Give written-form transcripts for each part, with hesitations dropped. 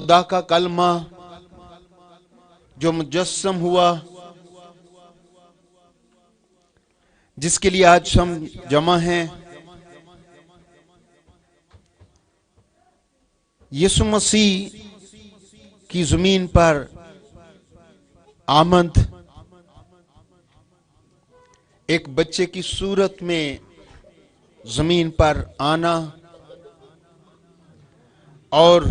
خدا کا کلمہ جو مجسم ہوا، جس کے لیے آج ہم جمع ہیں، یسوع مسیح کی زمین پر آمد، ایک بچے کی صورت میں زمین پر آنا اور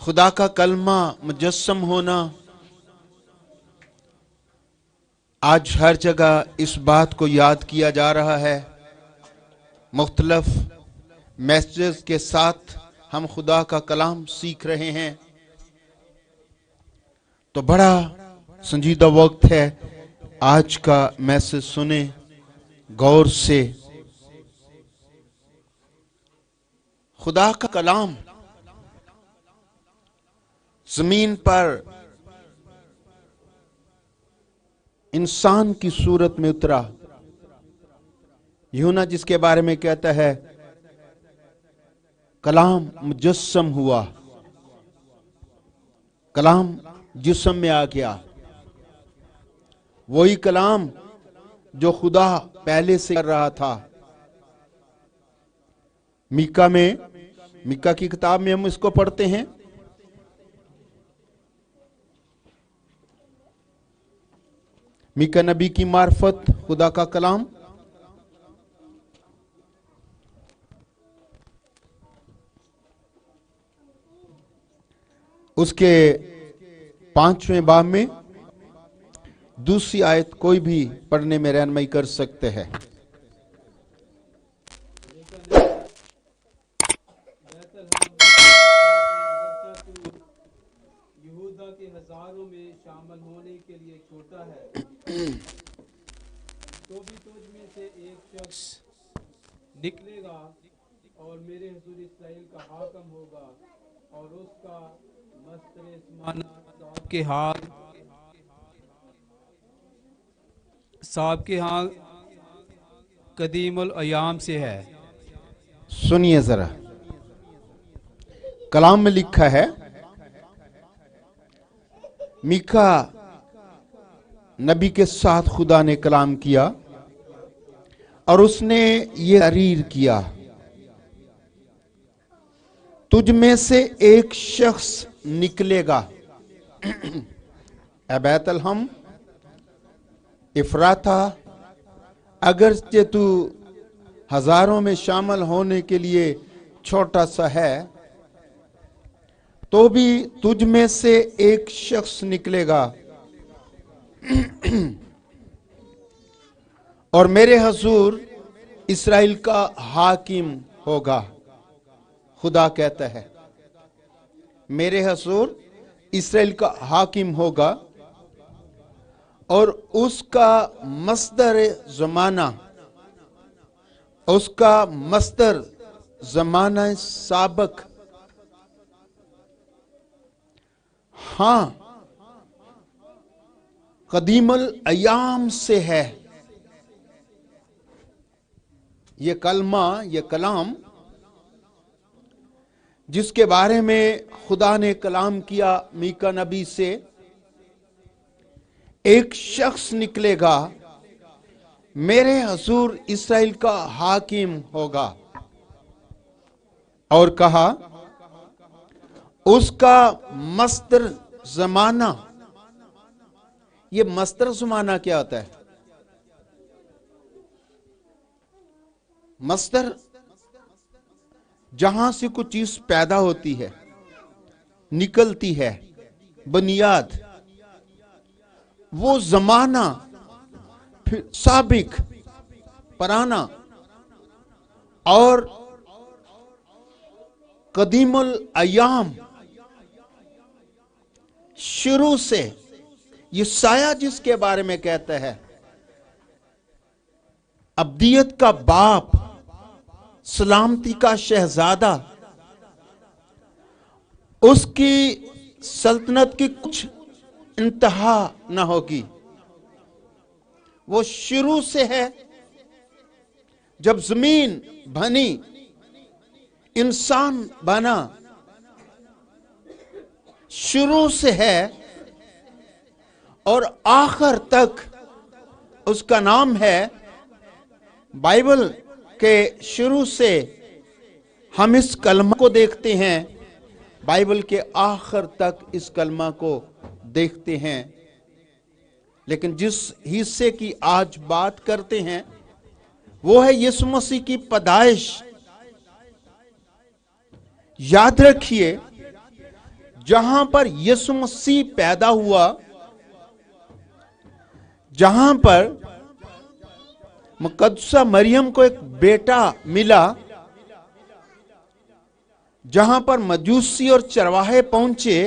خدا کا کلمہ مجسم ہونا، آج ہر جگہ اس بات کو یاد کیا جا رہا ہے۔ مختلف میسیجز کے ساتھ ہم خدا کا کلام سیکھ رہے ہیں، تو بڑا سنجیدہ وقت ہے، آج کا میسیج سنیں غور سے۔ خدا کا کلام زمین پر انسان کی صورت میں اترا۔ یوحنا جس کے بارے میں کہتا ہے کلام مجسم ہوا، کلام جسم میں آ گیا، وہی کلام جو خدا پہلے سے کر رہا تھا۔ میکا کی کتاب میں ہم اس کو پڑھتے ہیں، میکا نبی کی معرفت خدا کا کلام، اس کے 5ویں باب میں دوسری آیت کوئی بھی پڑھنے میں رہنمائی کر سکتے ہیں۔ یہودا کے ہزاروں میں شامل ہونے کے لیے چھوٹا ہے، تو بھی تجھ میں سے ایک شخص نکلے گا اور میرے حضور اسرائیل کا حاکم ہوگا، اور اس کا مستر صاحب کے ہاں قدیم الایام سے ہے۔ سنیے ذرا، کلام میں لکھا ہے میکا نبی کے ساتھ خدا نے کلام کیا اور اس نے یہ تحریر کیا، تجھ میں سے ایک شخص نکلے گا، اے بیت الحم افراتا، اگرچہ تو ہزاروں میں شامل ہونے کے لیے چھوٹا سا ہے، تو بھی تجھ میں سے ایک شخص نکلے گا اور میرے حضور اسرائیل کا حاکم ہوگا۔ خدا کہتا ہے میرے حضور اسرائیل کا حاکم ہوگا، اور اس کا مصدر زمانہ، اس کا مصدر زمانہ سابق، ہاں قدیم الایام سے ہے۔ یہ کلمہ، یہ کلام جس کے بارے میں خدا نے کلام کیا میکا نبی سے، ایک شخص نکلے گا، میرے حضور اسرائیل کا حاکم ہوگا، اور کہا اس کا مصدر زمانہ۔ یہ مصدر زمانہ کیا ہوتا ہے؟ مصدر جہاں سے کوئی چیز پیدا ہوتی ہے، نکلتی ہے، بنیاد، وہ زمانہ پھر سابق، پرانا، اور قدیم الایام، شروع سے۔ یہ سایہ جس کے بارے میں کہتا ہے ابدیت کا باپ، سلامتی کا شہزادہ، اس کی سلطنت کی کچھ انتہا نہ ہوگی، وہ شروع سے ہے۔ جب زمین بنی، انسان بنا، शुरू से है और आखिर तक उसका नाम है। बाइबल के शुरू से हम इस कलमा को देखते हैं, बाइबल के आखिर तक इस कलमा को देखते हैं। लेकिन जिस हिस्से की आज बात करते हैं वो है यीशु मसीह की पैदाइश। याद रखिए, जहां पर यीशु मसीह पैदा हुआ, जहां पर मुकद्दसा मरियम को एक बेटा मिला, जहां पर मजूसी और चरवाहे पहुंचे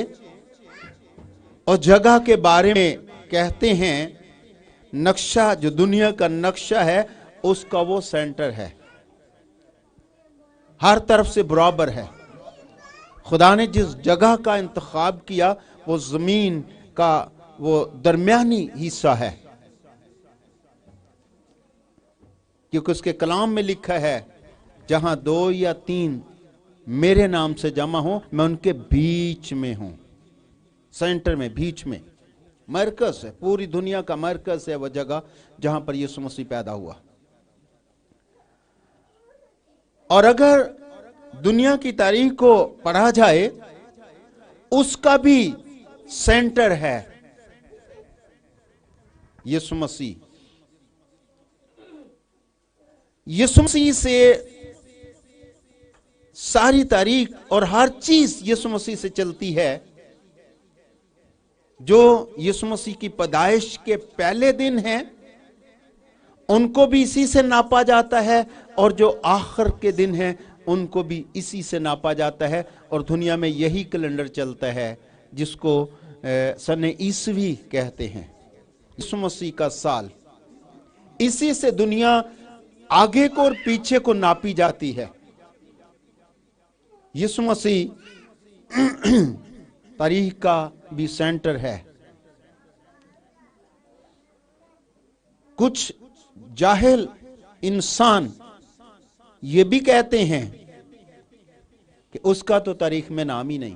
और जगह के बारे में कहते हैं, नक्शा जो दुनिया का नक्शा है उसका वो सेंटर है, हर तरफ से बराबर है। खुदा ने जिस जगह का इंतखाब किया वो जमीन का वो दरमियानी हिस्सा है, क्योंकि उसके कलाम में लिखा है, जहां 2 या 3 मेरे नाम से जमा हो, मैं उनके बीच में हूं। सेंटर में, बीच में, मरकज है, पूरी दुनिया का मरकज है वह जगह जहां पर यीशु मसीह पैदा हुआ। और अगर दुनिया की तारीख को पढ़ा जाए, उसका भी सेंटर है यीशु मसीह। यीशु मसीह से सारी तारीख और हर चीज यीशु मसीह से चलती है। जो यीशु मसीह की पैदाइश के पहले दिन हैं उनको भी इसी से नापा जाता है, और जो आखिर के दिन हैं उनको भी इसी से नापा जाता है। और दुनिया में यही कैलेंडर चलता है जिसको सने ईसवी कहते हैं, यीशु मसीह का साल। इसी से दुनिया आगे को और पीछे को नापी जाती है। यीशु मसीह तारीख का भी सेंटर है। कुछ जाहिल इंसान ये भी कहते हैं कि उसका तो तारीख में नाम ही नहीं।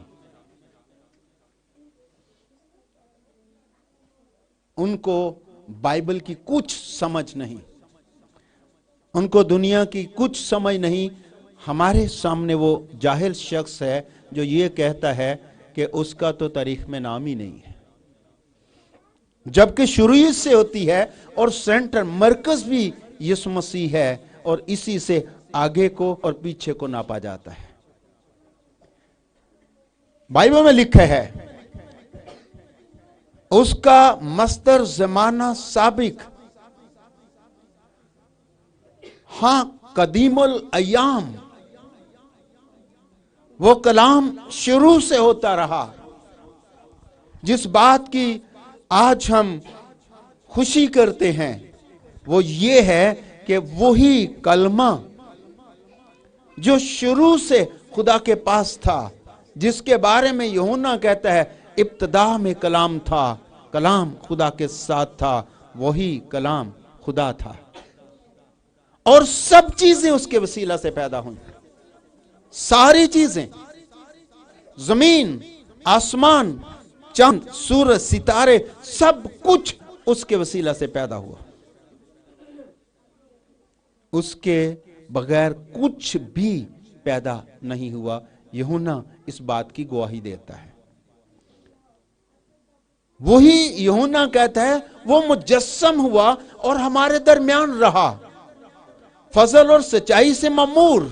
उनको बाइबल की कुछ समझ नहीं, उनको दुनिया की कुछ समझ नहीं। हमारे सामने वो जाहिल शख्स है जो ये कहता है कि उसका तो तारीख में नाम ही नहीं है, जबकि शुरू से होती है और सेंटर मरकज भी यीशु मसीह है, और इसी से आगे को और पीछे को नापा जाता है। बाइबल में लिखा है, उसका मस्तर जमाना साबिक, हां कदीमुल अय्याम, वो कलाम शुरू से होता रहा। जिस बात की आज हम खुशी करते हैं वो ये है कि वही कलमा जो शुरू से खुदा के पास था, जिसके बारे में यूहन्ना कहता है, इब्तिदा में कलाम था, कलाम खुदा के साथ था, वही कलाम खुदा था, और सब चीजें उसके वसीला से पैदा हुई। सारी चीजें, जमीन, आसमान, चांद, सूरज, सितारे, सब कुछ उसके वसीला से पैदा हुआ। उसके बगैर कुछ भी पैदा नहीं हुआ। यूहन्ना इस बात की गवाही देता है। वही यूहन्ना कहता है, वो मुजस्सम हुआ और हमारे दरमियान रहा, फजल और सच्चाई से ममूर,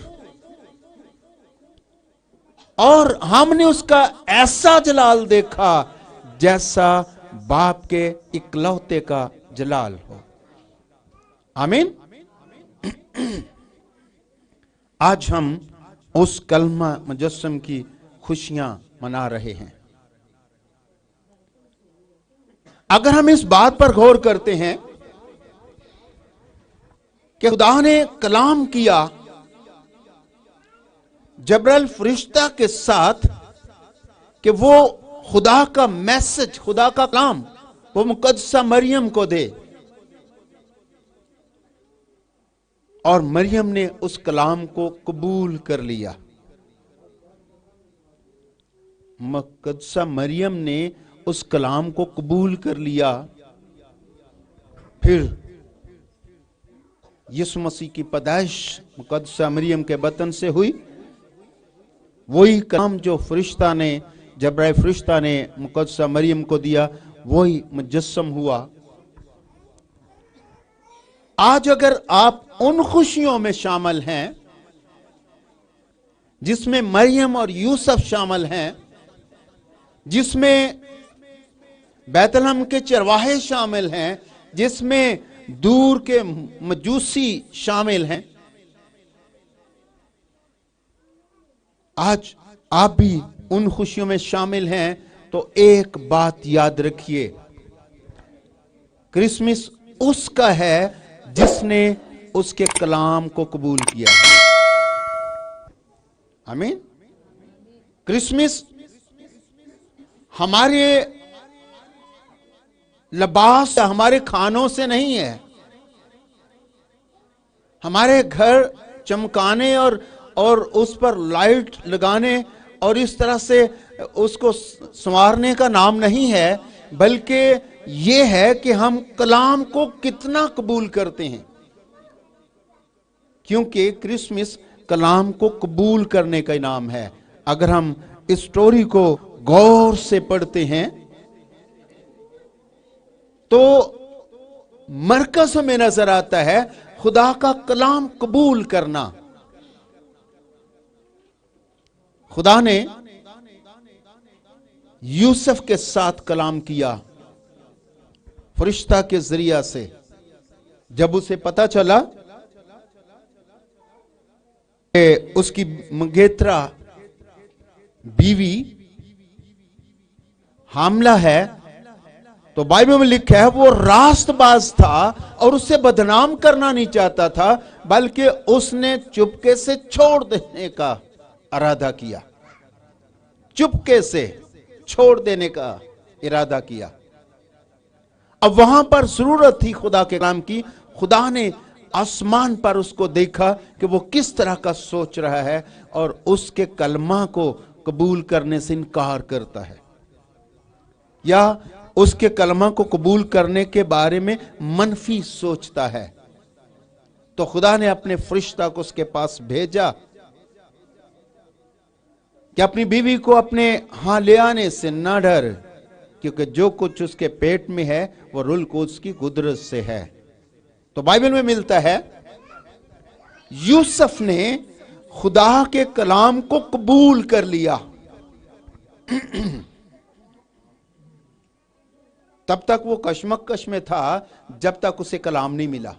और हमने उसका ऐसा जलाल देखा जैसा बाप के इकलौते का जलाल हो। आमीन। आज हम उस कलमा मुजस्सम की खुशियां मना रहे हैं। अगर हम इस बात पर गौर करते हैं कि खुदा ने कलाम किया जबरैल फरिश्ता के साथ कि वो खुदा का मैसेज, खुदा का कलाम वो मुकद्दसा मरियम को दे, और मरियम ने उस कलाम को कबूल कर लिया। मुक़द्दसा मरियम ने उस कलाम को कबूल कर लिया, फिर यीशु मसीह की पैदाइश मुक़द्दसा मरियम के बतन से हुई। वही कलाम जो फरिश्ता ने, जब्राइल फरिश्ता ने मुक़द्दसा मरियम को दिया, वही मुजस्सम हुआ। आज अगर आप उन खुशियों में शामिल हैं जिसमें मरियम और यूसुफ शामिल हैं, जिसमें बैतलहम के चरवाहे शामिल हैं, जिसमें दूर के मजूसी शामिल हैं, आज आप भी उन खुशियों में शामिल हैं, तो एक बात याद रखिए, क्रिसमस उसका है जिसने उसके कलाम को कबूल किया। आमीन। क्रिसमस हमारे लिबास, हमारे खानों से नहीं है, हमारे घर चमकाने और उस पर लाइट लगाने और इस तरह से उसको संवारने का नाम नहीं है, बल्कि ये है कि हम कलाम को कितना कबूल करते हैं। क्योंकि क्रिसमस कलाम को कबूल करने का नाम है। अगर हम इस स्टोरी को गौर से पढ़ते हैं तो मरकज में नजर आता है खुदा का कलाम कबूल करना। खुदा ने यूसुफ के साथ कलाम किया फरिश्ता के जरिया से। जब उसे पता चला कि उसकी मंगेतरा बीवी हामला है, तो बाइबल में लिखा है वो रास्तबाज था और उसे बदनाम करना नहीं चाहता था, बल्कि उसने चुपके से छोड़ देने का इरादा किया, चुपके से छोड़ देने का इरादा किया। अब वहां पर जरूरत थी खुदा के कलाम की। खुदा ने आसमान पर उसको देखा कि वो किस तरह का सोच रहा है और उसके कलमा को कबूल करने से इनकार करता है या उसके कलमा को कबूल करने के बारे में मनफी सोचता है। तो खुदा ने अपने फरिश्ता को उसके पास भेजा कि अपनी बीवी को अपने हां ले आने से ना डर, क्योंकि जो कुछ उसके पेट में है वो रूह कुद्स की कुदरत से है। तो बाइबल में मिलता है यूसुफ ने खुदा के कलाम को कबूल कर लिया। तब तक वो कशमकश में था जब तक उसे कलाम नहीं मिला।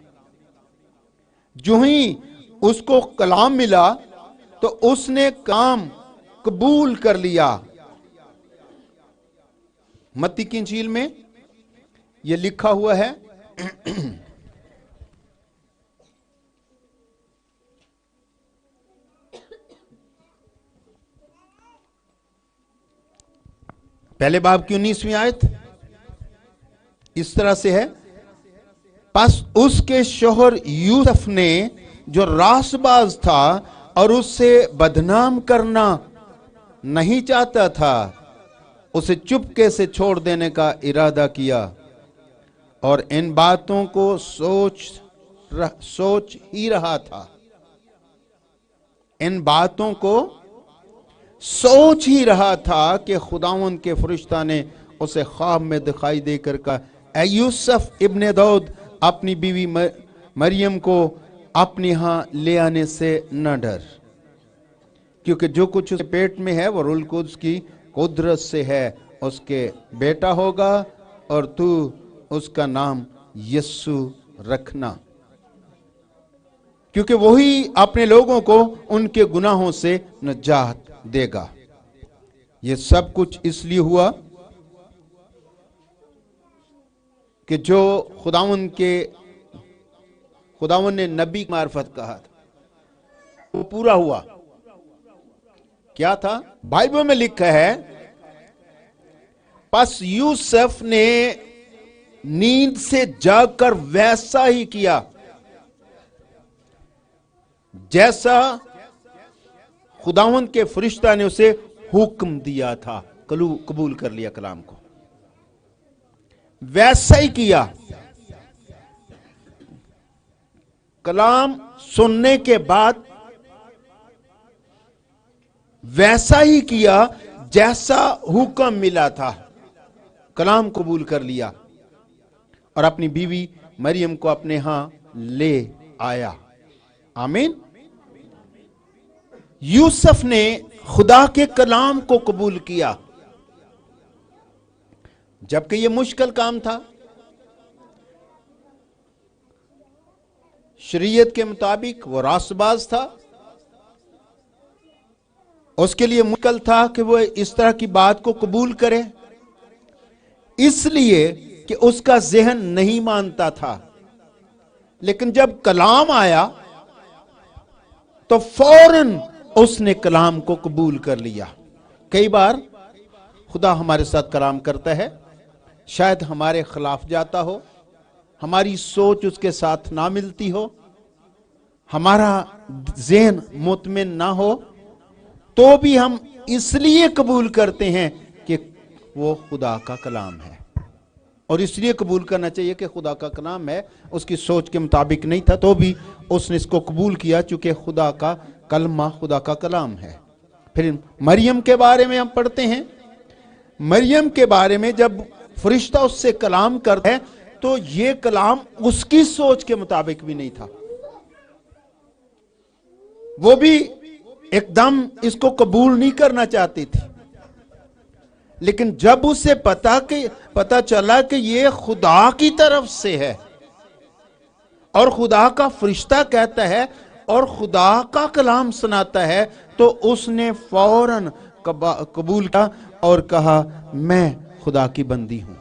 जो ही उसको कलाम मिला तो उसने काम कबूल कर लिया। मत्ती की इंजील में यह लिखा हुआ है पहले बाब की 19वीं आयत इस तरह से है, बस उसके शोहर यूसुफ ने जो रासबाज था और उससे बदनाम करना नहीं चाहता था, उसे चुपके से छोड़ देने का इरादा किया और इन बातों को सोच ही रहा था। इन बातों को सोच ही रहा था कि खुदावंद के फरिश्ता ने उसे ख्वाब में दिखाई देकर कहा, ऐ यूसुफ इब्ने दाऊद, अपनी बीवी मरियम को अपने यहां ले आने से न डर, क्योंकि जो कुछ उसके पेट में है वो रूह कुद्स की कुदरत से है। उसके बेटा होगा और तू उसका नाम यीशु रखना, क्योंकि वही अपने लोगों को उनके गुनाहों से निजात देगा। ये सब कुछ इसलिए हुआ कि जो खुदावंद ने नबी की मार्फत कहा था वो पूरा हुआ। क्या था? बाइबल में लिखा है, बस यूसुफ ने नींद से जागकर वैसा ही किया जैसा खुदावंद के फरिश्ता ने उसे हुक्म दिया था, कबूल कर लिया कलाम को। वैसा ही किया। कलाम सुनने के बाद वैसा ही किया जैसा हुक्म मिला था, कलाम कबूल कर लिया और अपनी बीवी मरियम को अपने यहां ले आया। आमीन। यूसुफ ने खुदा के कलाम को कबूल किया, जबकि यह मुश्किल काम था। शरीयत के मुताबिक वो रासबाज था, उसके लिए मुश्किल था कि वो इस तरह की बात को कबूल करे, इसलिए कि उसका ज़हन नहीं मानता था। लेकिन जब कलाम आया तो फौरन उसने कलाम को कबूल कर लिया। कई बार खुदा हमारे साथ कलाम करता है, शायद हमारे खिलाफ जाता हो, हमारी सोच उसके साथ ना मिलती हो, हमारा ज़हन मुतमिन ना हो, तो भी हम इसलिए कबूल करते हैं कि वो खुदा का कलाम है। और इसलिए कबूल करना चाहिए कि खुदा का कलाम है, उसकी सोच के मुताबिक नहीं था तो भी उसने इसको कबूल किया, चूंकि खुदा का कलमा खुदा का कलाम है। फिर मरियम के बारे में हम पढ़ते हैं। मरियम के बारे में जब फरिश्ता उससे कलाम करता है तो ये कलाम उसकी सोच के मुताबिक भी नहीं था। वो भी एकदम इसको कबूल नहीं करना चाहती थी, लेकिन जब उसे पता चला कि ये खुदा की तरफ से है और खुदा का फरिश्ता कहता है और खुदा का कलाम सुनाता है, तो उसने फौरन कबूल किया और कहा, मैं खुदा की बंदी हूं,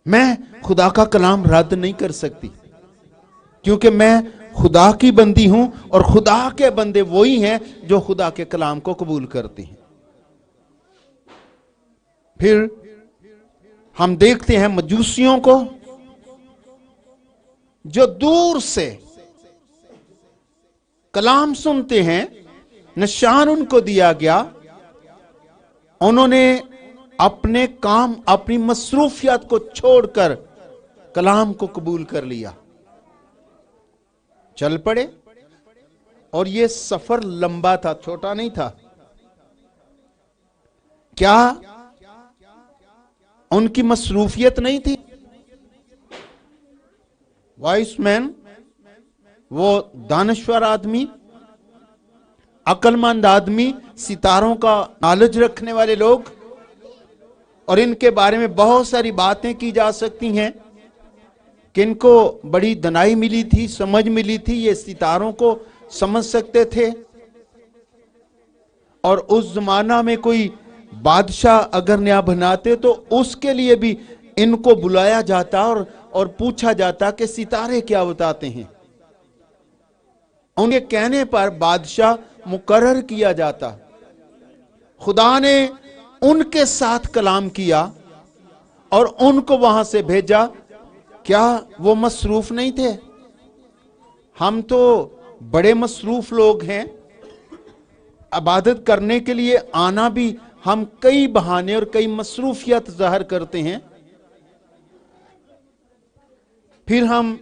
मैं खुदा का कलाम रद्द नहीं कर सकती, क्योंकि मैं खुदा की बंदी हूं और खुदा के बंदे वही हैं जो खुदा के कलाम को कबूल करते हैं। फिर हम देखते हैं मजूसियों को, जो दूर से कलाम सुनते हैं, निशान उनको दिया गया, उन्होंने अपने काम, अपनी मसरूफियत को छोड़कर कलाम को कबूल कर लिया, चल पड़े। और यह सफर लंबा था, छोटा नहीं था। क्या उनकी मसरूफियत नहीं थी? वाइस मैन, वो दानश्वर आदमी, अक्लमंद आदमी, सितारों का नॉलेज रखने वाले लोग, और इनके बारे में बहुत सारी बातें की जा सकती हैं कि इनको बड़ी दनाई मिली थी, समझ मिली थी, ये सितारों को समझ सकते थे। और उस जमाना में कोई बादशाह अगर नया बनाते तो उसके लिए भी इनको बुलाया जाता और पूछा जाता कि सितारे क्या बताते हैं। उनके कहने पर बादशाह मुकर्रर किया जाता। खुदा ने उनके साथ कलाम किया और उनको वहां से भेजा। क्या वो मसरूफ नहीं थे? हम तो बड़े मसरूफ लोग हैं, इबादत करने के लिए आना भी हम कई बहाने और कई मसरूफियत ज़ाहिर करते हैं। फिर हम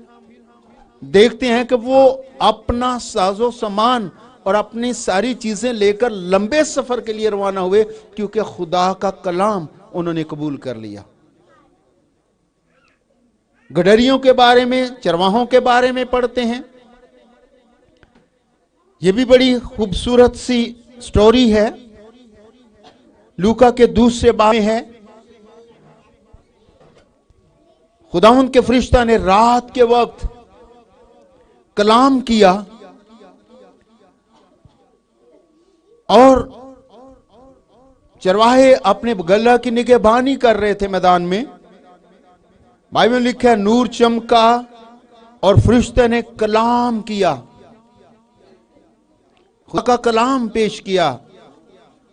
देखते हैं कि वो अपना साजो सामान और अपनी सारी चीजें लेकर लंबे सफर के लिए रवाना हुए, क्योंकि खुदा का कलाम उन्होंने कबूल कर लिया। गडरियों के बारे में, चरवाहों के बारे में पढ़ते हैं। यह भी बड़ी खूबसूरत सी स्टोरी है, लूका के दूसरे बाब में है। खुदावंद के फरिश्ता ने रात के वक्त कलाम किया और चरवाहे अपने गला की निगहबानी कर रहे थे मैदान में। बाइबल में लिखा है, नूर चमका और फरिश्ते ने कलाम किया, खुदा का कलाम पेश किया,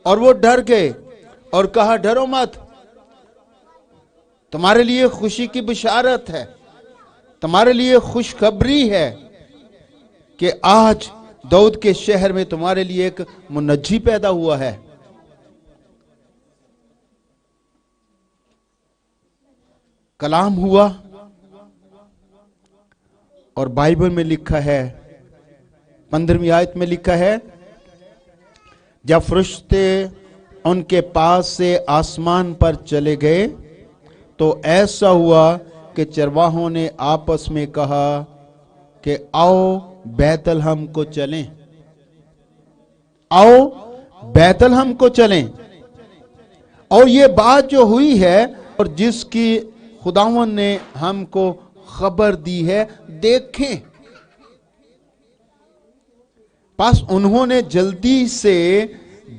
और वो डर गए और कहा, डरो मत, तुम्हारे लिए खुशी की बिशारत है, तुम्हारे लिए खुशखबरी है कि आज दाऊद के शहर में तुम्हारे लिए एक मुनज्जी पैदा हुआ है। कलाम हुआ और बाइबल में लिखा है, 15वीं आयत में लिखा है, जब फरिश्ते उनके पास से आसमान पर चले गए तो ऐसा हुआ कि चरवाहों ने आपस में कहा कि आओ बैतलहम को चलें, आओ बैतलहम को चलें। और ये बात जो हुई है और जिसकी खुदावंद ने हमको खबर दी है, देखें। बस उन्होंने जल्दी से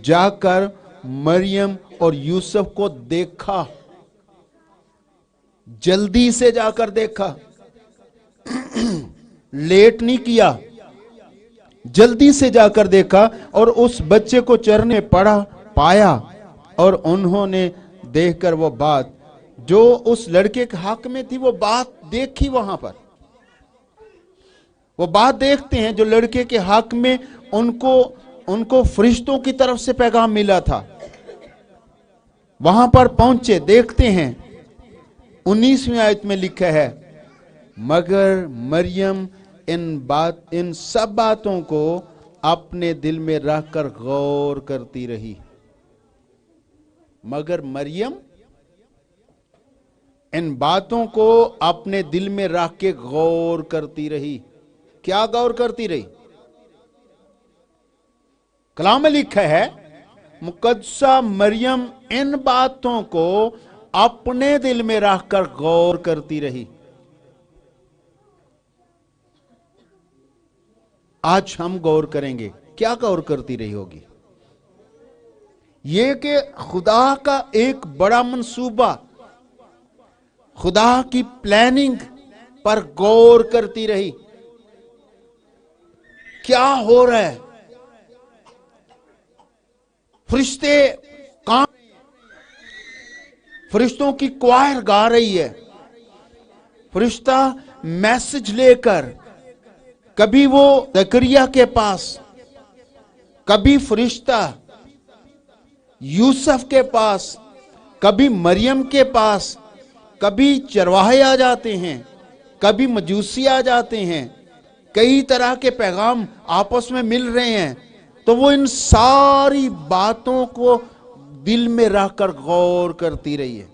जाकर मरियम और यूसुफ को देखा, जल्दी से जाकर देखा, लेट नहीं किया, जल्दी से जाकर देखा और उस बच्चे को चरने पड़ा पाया। और उन्होंने देखकर वो बात जो उस लड़के के हक में थी, वो बात देखी। वहां पर वो बात देखते हैं जो लड़के के हक में उनको फरिश्तों की तरफ से पैगाम मिला था। वहां पर पहुंचे, देखते हैं। 19वीं आयत में लिखा है, मगर मरियम इन सब बातों को अपने दिल में रखकर गौर करती रही। मगर मरियम इन बातों को अपने दिल में रख के गौर करती रही। क्या गौर करती रही? कलाम में लिखा है, मुकद्दसा मरियम इन बातों को अपने दिल में रखकर गौर करती रही। आज हम गौर करेंगे, क्या गौर करती रही होगी? ये कि खुदा का एक बड़ा मंसूबा, खुदा की प्लानिंग पर गौर करती रही। क्या हो रहा है? फरिश्ते काम, फरिश्तों की क्वायर गा रही है, फरिश्ता मैसेज लेकर, कभी वो जकरिया के पास, कभी फरिश्ता यूसुफ के पास, कभी मरियम के पास, कभी चरवाहे आ जाते हैं, कभी मजूसी आ जाते हैं, कई तरह के पैगाम आपस में मिल रहे हैं। तो वो इन सारी बातों को दिल में रखकर गौर करती रही है,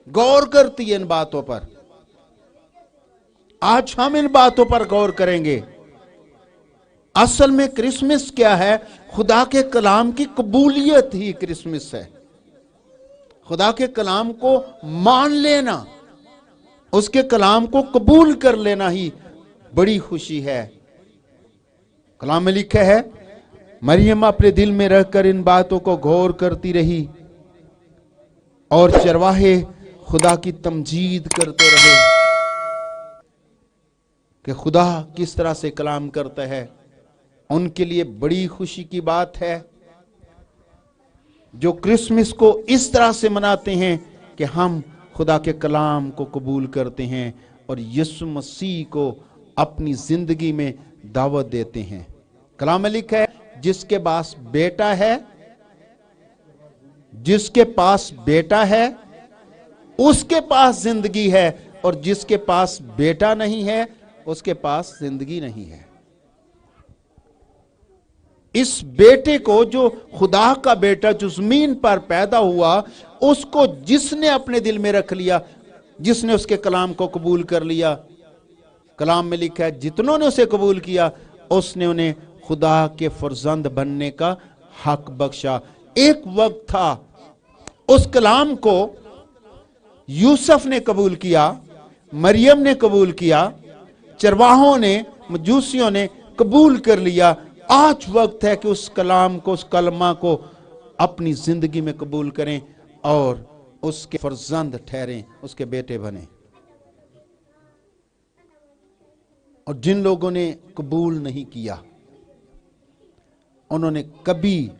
गौर करती है इन बातों पर। आज हम इन बातों पर गौर करेंगे। असल में क्रिसमस क्या है? खुदा के कलाम की कबूलियत ही क्रिसमस है। खुदा के कलाम को मान लेना, उसके कलाम को कबूल कर लेना ही बड़ी खुशी है। कलाम में लिखा है, मरियम अपने दिल में रहकर इन बातों को गौर करती रही और चरवाहे खुदा की तमजीद करते रहे कि खुदा किस तरह से कलाम करता है। उनके लिए बड़ी खुशी की बात है जो क्रिसमस को इस तरह से मनाते हैं कि हम खुदा के कलाम को कबूल करते हैं और यीशु मसीह को अपनी जिंदगी में दावत देते हैं। कलाम में लिखा है, जिसके पास बेटा है, जिसके पास बेटा है उसके पास जिंदगी है, और जिसके पास बेटा नहीं है उसके पास जिंदगी नहीं है। इस बेटे को, जो खुदा का बेटा जो जमीन पर पैदा हुआ, उसको जिसने अपने दिल में रख लिया, जिसने उसके कलाम को कबूल कर लिया, कलाम में लिखा है जितनों ने उसे कबूल किया उसने उन्हें खुदा के फर्जंद बनने का हक बख्शा। एक वक्त था उस कलाम को यूसुफ ने कबूल किया, मरियम ने कबूल किया, चरवाहों ने, मजूसियों ने कबूल कर लिया। आज वक्त है कि उस कलाम को, उस कलमा को अपनी जिंदगी में कबूल करें और उसके फर्जंद ठहरें, उसके बेटे बने। और जिन लोगों ने कबूल नहीं किया उन्होंने कभी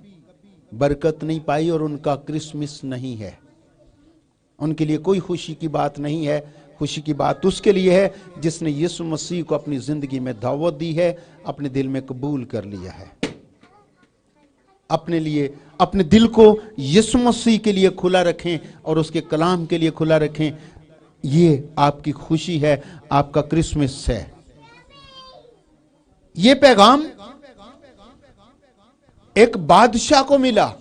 बरकत नहीं पाई और उनका क्रिसमस नहीं है, उनके लिए कोई खुशी की बात नहीं है। खुशी की बात उसके लिए है जिसने यीशु मसीह को अपनी जिंदगी में दावत दी है, अपने दिल में कबूल कर लिया है। अपने लिए अपने दिल को यीशु मसीह के लिए खुला रखें और उसके कलाम के लिए खुला रखें। ये आपकी खुशी है, आपका क्रिसमस है। ये पैगाम एक बादशाह को मिला,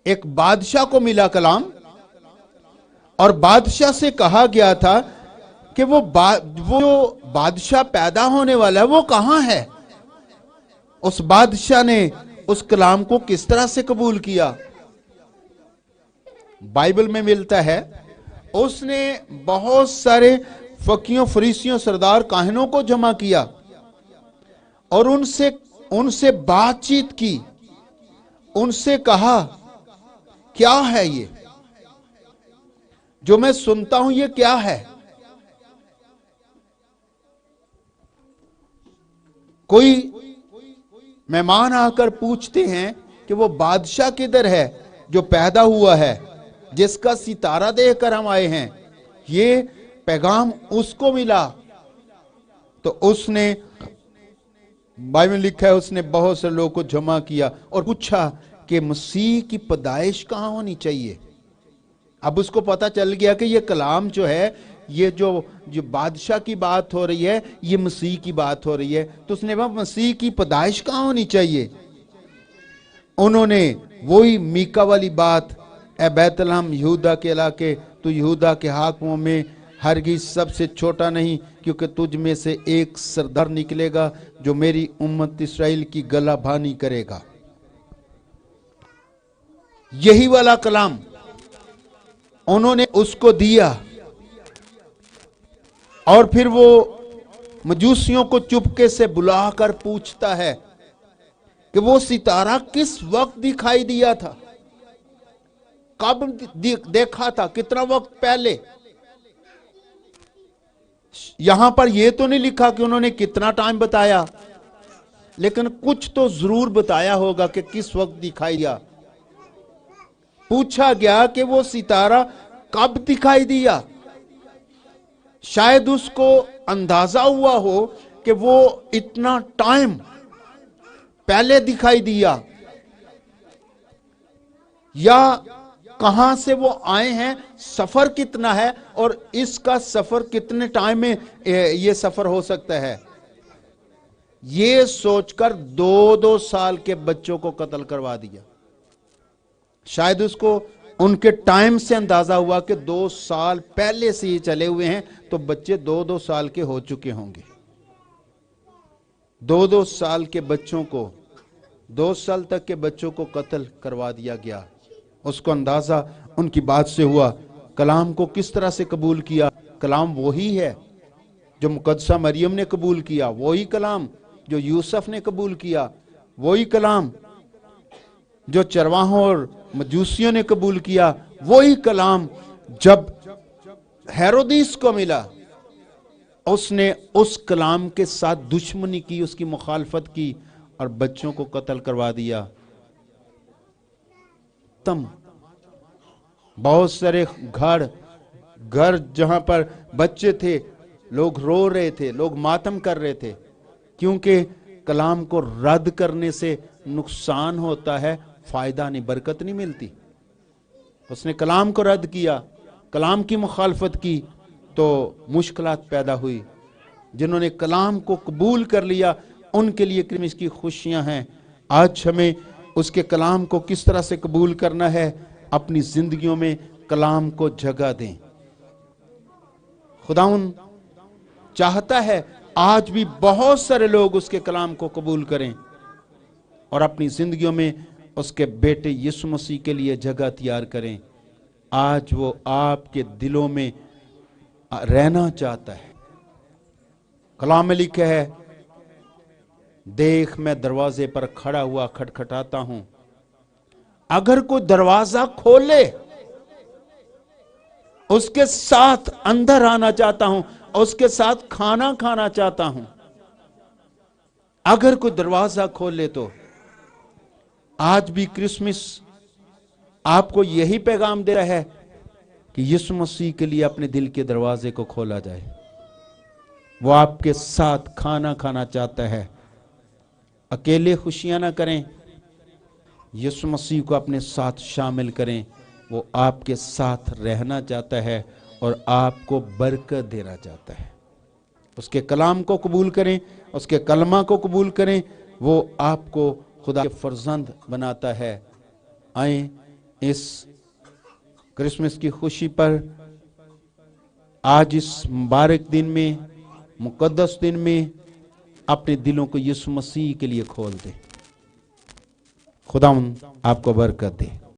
एक बादशाह को मिला कलाम, और बादशाह से कहा गया था कि वो जो बादशाह पैदा होने वाला है वो कहां है। उस बादशाह ने उस कलाम को किस तरह से कबूल किया, बाइबल में मिलता है। उसने बहुत सारे फकीयों, फरीसियों, सरदार, काहिनों को जमा किया और उनसे बातचीत की, उनसे कहा क्या है ये जो मैं सुनता हूं, ये क्या है। कोई मेहमान आकर पूछते हैं कि वो बादशाह किधर है जो पैदा हुआ है, जिसका सितारा देखकर हम आए हैं। ये पैगाम उसको मिला, तो उसने, बाइबल में लिखा है, उसने बहुत से लोगों को जमा किया और पूछा कि मसीह की पैदाइश कहां होनी चाहिए। अब उसको पता चल गया कि ये कलाम जो है, ये जो बादशाह की बात हो रही है, ये मसीह की बात हो रही है। तो उसने कहा मसीह की पैदाइश कहां होनी चाहिए। उन्होंने वही मीका वाली बात, ए बैतलहम यहूदा के इलाके, तो यहूदा के हाकिमों में हरगिज सबसे छोटा नहीं, क्योंकि तुझ में से एक सरदार निकलेगा जो मेरी उम्मत इस्राएल की गला भानी करेगा। यही वाला कलाम उन्होंने उसको दिया, और फिर वो मजूसियों को चुपके से बुलाकर पूछता है कि वो सितारा किस वक्त दिखाई दिया था, कब देखा था, कितना वक्त पहले। यहां पर यह तो नहीं लिखा कि उन्होंने कितना टाइम बताया, लेकिन कुछ तो जरूर बताया होगा कि किस वक्त दिखाई दिया। पूछा गया कि वो सितारा कब दिखाई दिया। शायद उसको अंदाजा हुआ हो कि वो इतना टाइम पहले दिखाई दिया, या कहां से वो आए हैं, सफर कितना है, और इसका सफर कितने टाइम में ये सफर हो सकता है। ये सोचकर 2-2 साल के बच्चों को कत्ल करवा दिया। शायद उसको उनके टाइम से अंदाजा हुआ कि 2 साल पहले से ये चले हुए हैं, तो बच्चे 2-2 साल के हो चुके होंगे। 2-2 साल के बच्चों को, 2 साल तक के बच्चों को कत्ल करवा दिया गया। उसको अंदाजा उनकी बात से हुआ। कलाम को किस तरह से कबूल किया। कलाम वही है जो मुकद्दसा मरियम ने कबूल किया, वही कलाम जो यूसुफ ने कबूल किया, वही कलाम जो चरवाहों और मजूसियों ने कबूल किया, वही कलाम जब हेरोदिस को मिला, उसने उस कलाम के साथ दुश्मनी की, उसकी मुखालफत की और बच्चों को कत्ल करवा दिया। बहुत सारे घर जहां पर बच्चे थे, लोग रो रहे थे, लोग मातम कर रहे थे, क्योंकि कलाम को रद्द करने से नुकसान होता है, फायदा नहीं, बरकत नहीं मिलती। उसने कलाम को रद्द किया, कलाम की मुखालफत की, तो मुश्किलात पैदा हुई। जिन्होंने कलाम को कबूल कर लिया उनके लिए क्रिसमस की खुशियां हैं। आज हमें उसके कलाम को किस तरह से कबूल करना है, अपनी जिंदगियों में कलाम को जगह दें। खुदाउन चाहता है आज भी बहुत सारे लोग उसके कलाम को कबूल करें और अपनी जिंदगियों में उसके बेटे यीशु मसीह के लिए जगह तैयार करें। आज वो आपके दिलों में रहना चाहता है। कलाम में लिखा है, देख मैं दरवाजे पर खड़ा हुआ खटखटाता हूं, अगर कोई दरवाजा खोले, उसके साथ अंदर आना चाहता हूं, उसके साथ खाना खाना चाहता हूं। अगर कोई दरवाजा खोले तो आज भी क्रिसमस आपको यही पैगाम दे रहा है کہ یسوع مسیح کے لیے اپنے دل کے دروازے کو کھولا جائے. وہ آپ کے ساتھ کھانا کھانا چاہتا ہے. اکیلے خوشیاں نہ کریں، یسوع مسیح کو اپنے ساتھ شامل کریں. وہ آپ کے ساتھ رہنا چاہتا ہے اور آپ کو برکت دینا چاہتا ہے. اس کے کلام کو قبول کریں، اس کے کلمہ کو قبول کریں. وہ آپ کو خدا کے فرزند بناتا ہے. آئیں اس کرسمس کی خوشی پر، آج اس مبارک دن میں، مقدس دن میں اپنے دلوں کو یسوع مسیح کے لیے کھول دیں. خداوند آپ کو برکت دے.